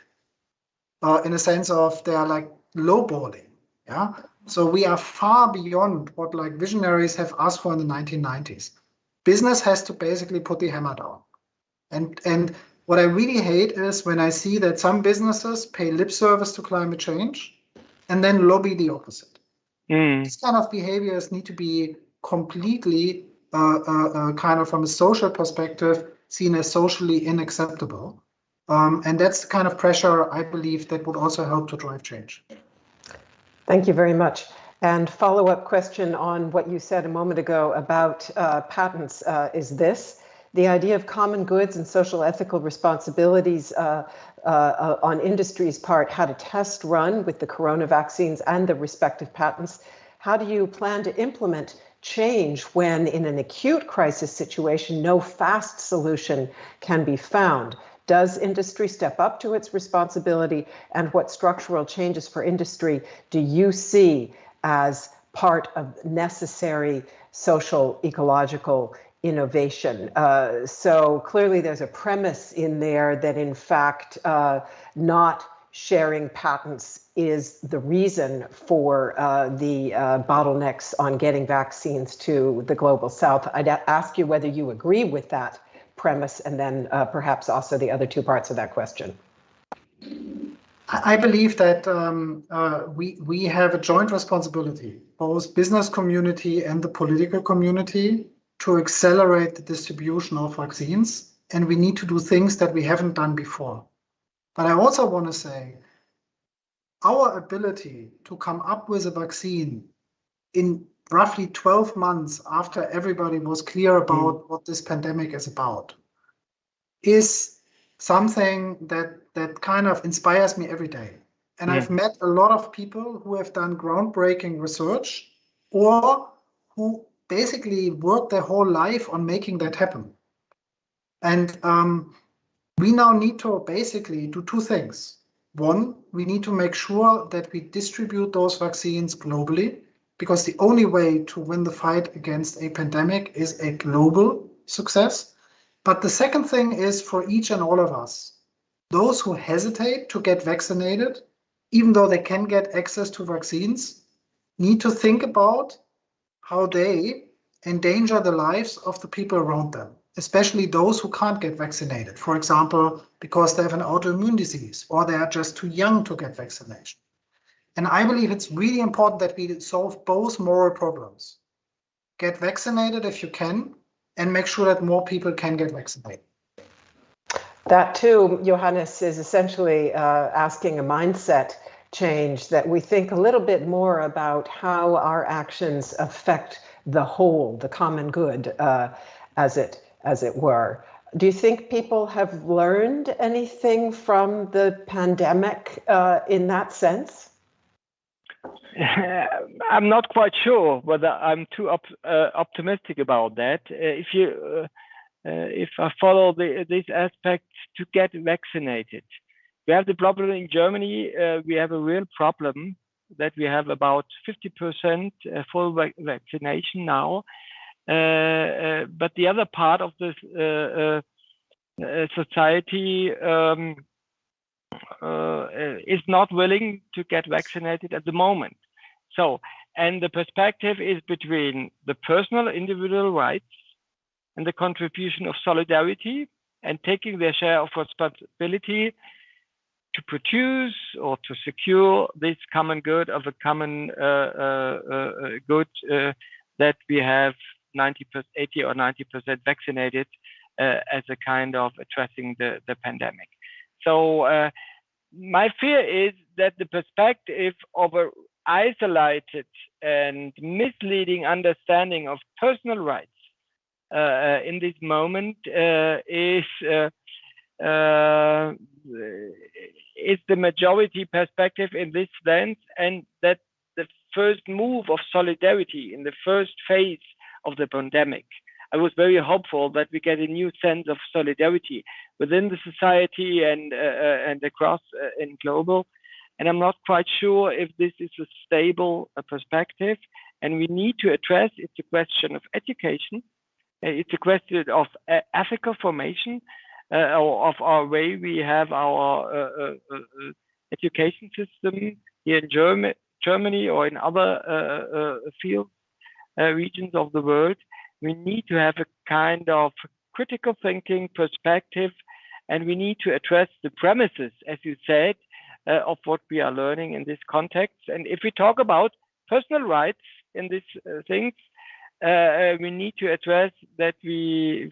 in a sense of they are like lowballing. Yeah. So we are far beyond what like visionaries have asked for in the 1990s. Business has to basically put the hammer down. And what I really hate is when I see that some businesses pay lip service to climate change and then lobby the opposite. These kind of behaviors need to be completely kind of from a social perspective seen as socially unacceptable. And that's the kind of pressure I believe that would also help to drive change. Thank you very much. And follow-up question on what you said a moment ago about patents is this. The idea of common goods and social ethical responsibilities on industry's part had a test run with the corona vaccines and the respective patents. How do you plan to implement change when in an acute crisis situation, no fast solution can be found? Does industry step up to its responsibility, and what structural changes for industry do you see as part of necessary social ecological innovation? So clearly there's a premise in there that in fact not sharing patents is the reason for the bottlenecks on getting vaccines to the global south. I'd ask you whether you agree with that premise, and then perhaps also the other two parts of that question. I believe that we have a joint responsibility, both business community and the political community, to accelerate the distribution of vaccines, and we need to do things that we haven't done before. But I also want to say, our ability to come up with a vaccine in roughly 12 months after everybody was clear about what this pandemic is about is something that kind of inspires me every day. And I've met a lot of people who have done groundbreaking research or who basically worked their whole life on making that happen. And we now need to basically do two things. One, we need to make sure that we distribute those vaccines globally, because the only way to win the fight against a pandemic is a global success. But the second thing is for each and all of us, those who hesitate to get vaccinated, even though they can get access to vaccines, need to think about how they endanger the lives of the people around them, especially those who can't get vaccinated. For example, because they have an autoimmune disease or they are just too young to get vaccination. And I believe it's really important that we solve both moral problems. Get vaccinated if you can, and make sure that more people can get vaccinated. That too, Johannes, is essentially asking a mindset change, that we think a little bit more about how our actions affect the whole, the common good, as it were. Do you think people have learned anything from the pandemic in that sense? I'm not quite sure whether I'm too optimistic about that. If I follow this aspect to get vaccinated, we have the problem in Germany. We have a real problem that we have about 50% full vaccination now. But the other part of this society is not willing to get vaccinated at the moment. So, and the perspective is between the personal individual rights and the contribution of solidarity and taking their share of responsibility to produce or to secure this common good of a common good that we have 80 or 90% vaccinated as a kind of addressing the pandemic. So my fear is that the perspective of an isolated and misleading understanding of personal rights in this moment is the majority perspective in this sense, and that the first move of solidarity in the first phase of the pandemic. I was very hopeful that we get a new sense of solidarity within the society and across in global. And I'm not quite sure if this is a stable perspective. And we need to address, it's a question of education. It's a question of ethical formation, of our way we have our education system here in Germany or in other fields, regions of the world. We need to have a kind of critical thinking perspective, and we need to address the premises, as you said, of what we are learning in this context. And if we talk about personal rights in these things, we need to address that we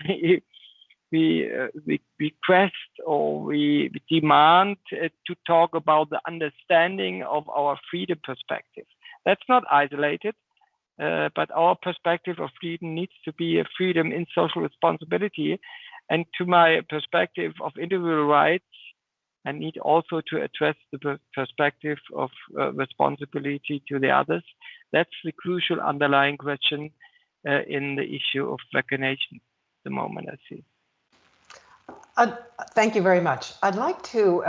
request or we demand to talk about the understanding of our freedom perspective. That's not isolated, but our perspective of freedom needs to be a freedom in social responsibility. And to my perspective of individual rights, I need also to address the perspective of responsibility to the others. That's the crucial underlying question in the issue of vaccination at the moment, I see. Thank you very much. I'd like to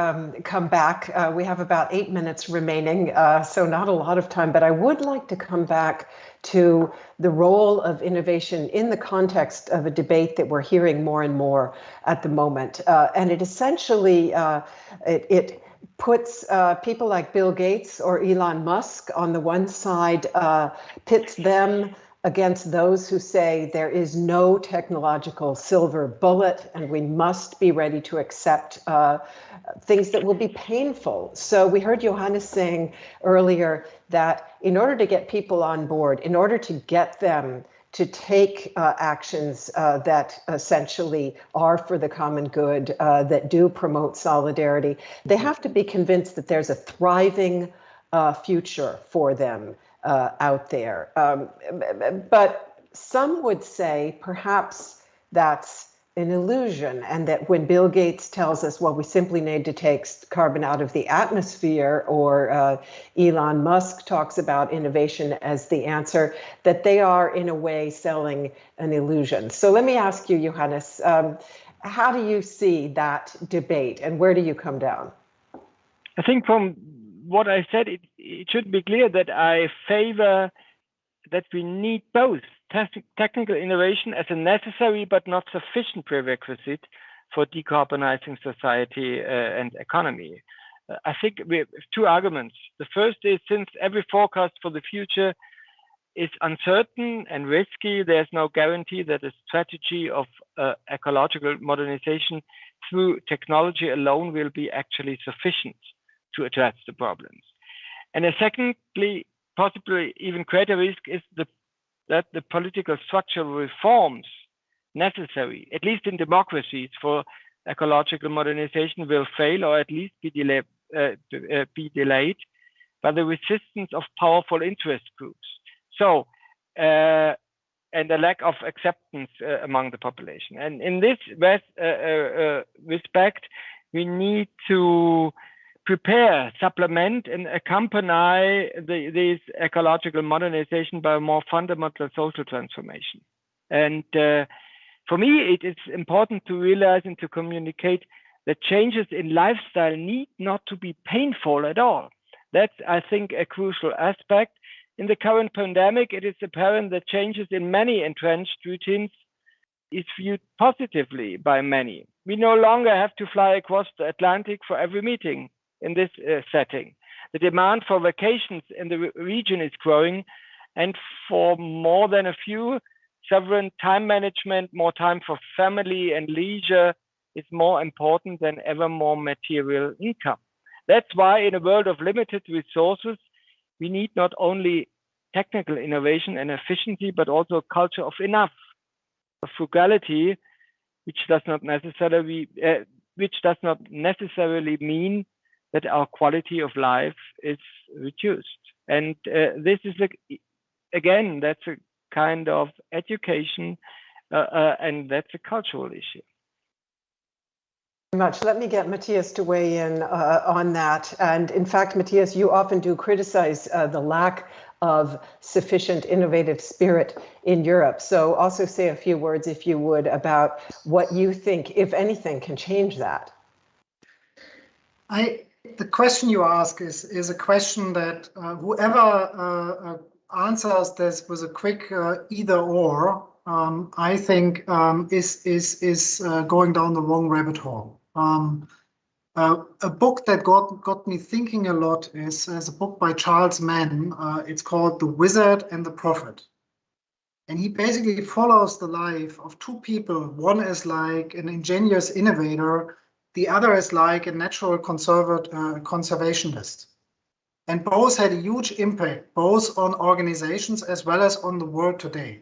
come back. We have about 8 minutes remaining, so not a lot of time, but I would like to come back to the role of innovation in the context of a debate that we're hearing more and more at the moment. And it essentially, it puts people like Bill Gates or Elon Musk on the one side, pits them against those who say there is no technological silver bullet and we must be ready to accept things that will be painful. So we heard Johannes saying earlier that in order to get people on board, in order to get them to take actions that essentially are for the common good, that do promote solidarity, they have to be convinced that there's a thriving future for them out there. But some would say perhaps that's an illusion, and that when Bill Gates tells us, well, we simply need to take carbon out of the atmosphere, or Elon Musk talks about innovation as the answer, that they are in a way selling an illusion. So let me ask you, Johannes, how do you see that debate and where do you come down? I think from what I said, it should be clear that I favor that we need both technical innovation as a necessary but not sufficient prerequisite for decarbonizing society and economy. I think we have two arguments. The first is, since every forecast for the future is uncertain and risky, there's no guarantee that a strategy of ecological modernization through technology alone will be actually sufficient to address the problems. And secondly, possibly even greater risk is that the political structural reforms necessary, at least in democracies, for ecological modernization will fail or at least be delayed by the resistance of powerful interest groups. So, and a lack of acceptance among the population. And in this respect, we need to prepare, supplement, and accompany this ecological modernization by a more fundamental social transformation. And for me, it is important to realize and to communicate that changes in lifestyle need not to be painful at all. That's, I think, a crucial aspect. In the current pandemic, it is apparent that changes in many entrenched routines is viewed positively by many. We no longer have to fly across the Atlantic for every meeting in this setting. The demand for vacations in the region is growing, and for more than a few, sovereign time management, more time for family and leisure is more important than ever more material income. That's why in a world of limited resources, we need not only technical innovation and efficiency, but also a culture of enough, of frugality, which does not necessarily mean that our quality of life is reduced. And this is, again, that's a kind of education and that's a cultural issue. Much. Let me get Matthias to weigh in on that. And in fact, Matthias, you often do criticize the lack of sufficient innovative spirit in Europe. So also say a few words, if you would, about what you think, if anything, can change that. The question you ask is a question that whoever answers this with a quick either or, I think is going down the wrong rabbit hole. A book that got me thinking a lot is a book by Charles Mann. It's called The Wizard and the Prophet. And he basically follows the life of two people. One is like an ingenious innovator. The other is like a natural conservationist. And both had a huge impact, both on organizations as well as on the world today.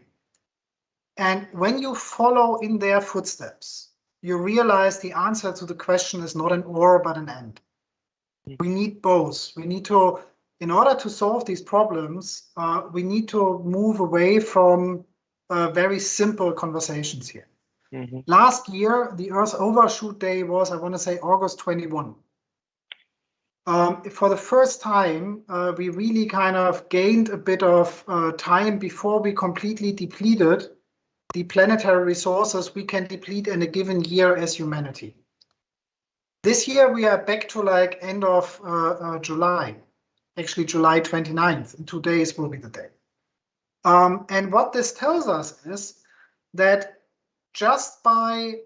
And when you follow in their footsteps, you realize the answer to the question is not an or, but an and. We need both. We need to, in order to solve these problems, we need to move away from very simple conversations here. Mm-hmm. Last year, the Earth Overshoot Day was, I want to say, August 21. For the first time, we really kind of gained a bit of time before we completely depleted the planetary resources we can deplete in a given year as humanity. This year, we are back to like end of July, actually July 29th. In 2 days will be the day. And what this tells us is that just by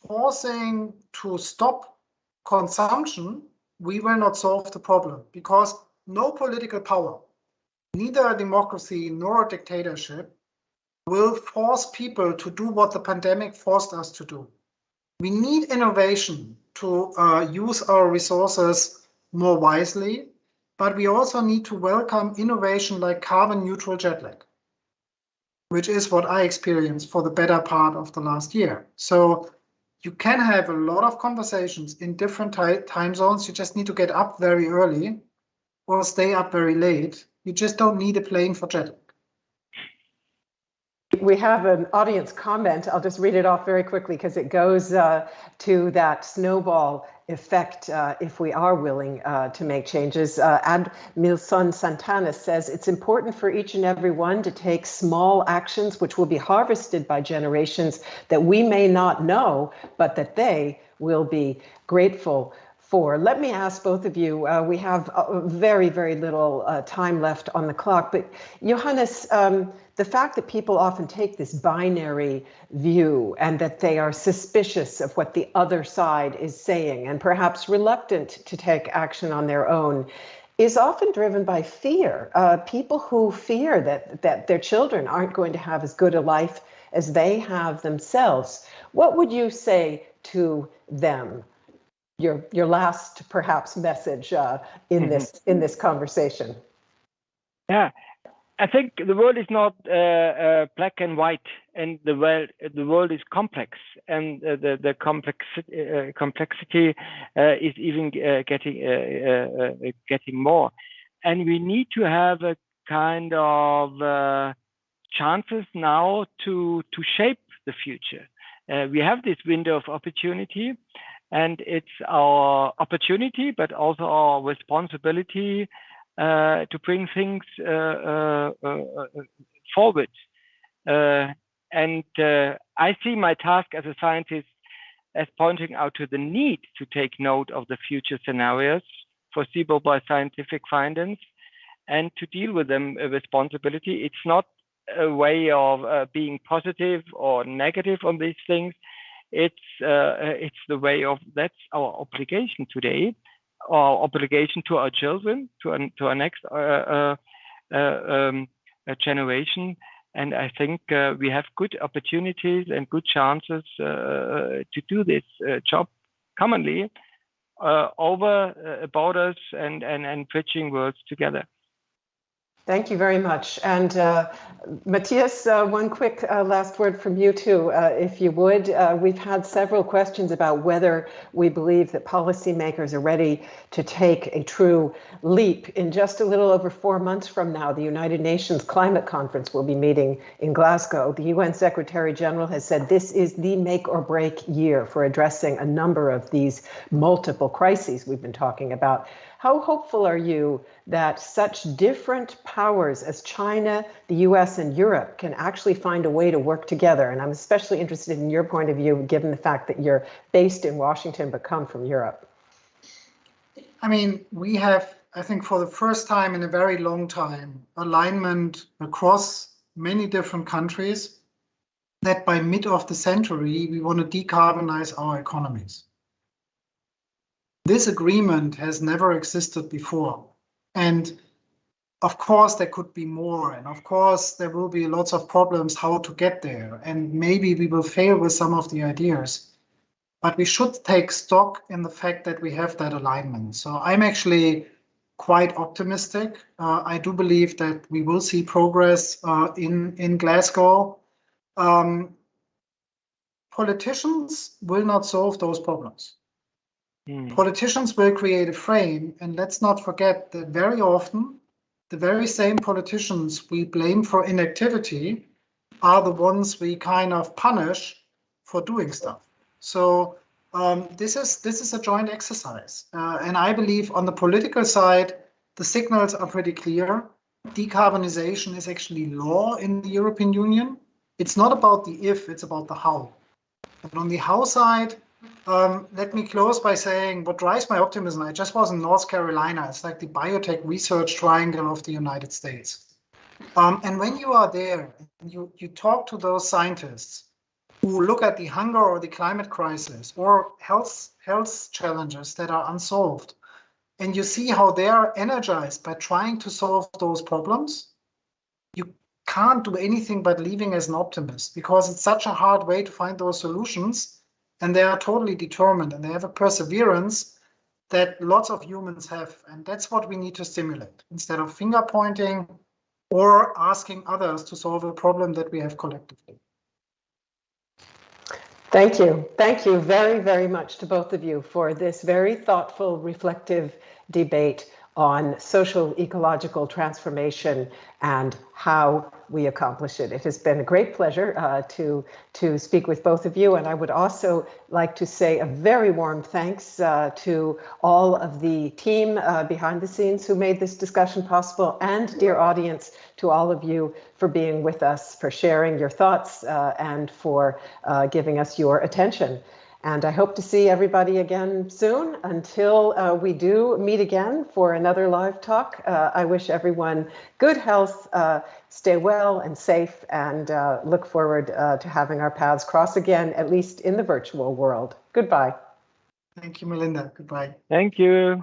forcing to stop consumption, we will not solve the problem, because no political power, neither a democracy nor a dictatorship, will force people to do what the pandemic forced us to do. We need innovation to use our resources more wisely, but we also need to welcome innovation like carbon neutral jet lag, which is what I experienced for the better part of the last year. So you can have a lot of conversations in different time zones. You just need to get up very early or stay up very late. You just don't need a plane for jet lag. We have an audience comment. I'll just read it off very quickly because it goes to that snowball effect if we are willing to make changes. Admilson Santana says it's important for each and every one to take small actions which will be harvested by generations that we may not know, but that they will be grateful for. Let me ask both of you, we have very, very little time left on the clock, but Johannes, the fact that people often take this binary view and that they are suspicious of what the other side is saying and perhaps reluctant to take action on their own is often driven by fear. People who fear that their children aren't going to have as good a life as they have themselves. What would you say to them? Your last perhaps message in this conversation. Yeah, I think the world is not black and white, and the world is complex, and the complexity is even getting more, and we need to have a kind of chances now to shape the future. We have this window of opportunity. And it's our opportunity, but also our responsibility to bring things forward. And I see my task as a scientist as pointing out to the need to take note of the future scenarios foreseeable by scientific findings and to deal with them responsibility. It's not a way of being positive or negative on these things. It's the way of, that's our obligation today, our obligation to our children, to our next generation. And I think we have good opportunities and good chances to do this job commonly over borders and bridging worlds together. Thank you very much. And Matthias, one quick last word from you too, if you would. We've had several questions about whether we believe that policymakers are ready to take a true leap. In just a little over 4 months from now, the United Nations Climate Conference will be meeting in Glasgow. The UN Secretary General has said this is the make or break year for addressing a number of these multiple crises we've been talking about. How hopeful are you that such different powers as China, the US, and Europe can actually find a way to work together? And I'm especially interested in your point of view, given the fact that you're based in Washington but come from Europe. I mean, we have, I think for the first time in a very long time, alignment across many different countries that by mid of the century, we want to decarbonize our economies. This agreement has never existed before. And of course, there could be more. And of course, there will be lots of problems how to get there. And maybe we will fail with some of the ideas. But we should take stock in the fact that we have that alignment. So I'm actually quite optimistic. I do believe that we will see progress in Glasgow. Politicians will not solve those problems. Politicians will create a frame, and let's not forget that very often the very same politicians we blame for inactivity are the ones we kind of punish for doing stuff. So this is a joint exercise, and I believe on the political side the signals are pretty clear. Decarbonization is actually law in the European Union. It's not about the if, it's about the how. And on the how side, let me close by saying what drives my optimism. I just was in North Carolina. It's like the biotech research triangle of the United States. And when you are there, you talk to those scientists who look at the hunger or the climate crisis or health challenges that are unsolved, and you see how they are energized by trying to solve those problems, you can't do anything but leaving as an optimist, because it's such a hard way to find those solutions. And they are totally determined, and they have a perseverance that lots of humans have. And that's what we need to stimulate, instead of finger pointing or asking others to solve a problem that we have collectively. Thank you. Thank you very, very much to both of you for this very thoughtful, reflective debate on social ecological transformation and how we accomplish it. It has been a great pleasure to speak with both of you, and I would also like to say a very warm thanks to all of the team behind the scenes who made this discussion possible, and dear audience, to all of you for being with us, for sharing your thoughts, and for giving us your attention. And I hope to see everybody again soon. Until we do meet again for another live talk, I wish everyone good health, stay well and safe, and look forward to having our paths cross again, at least in the virtual world. Goodbye. Thank you, Melinda. Goodbye. Thank you.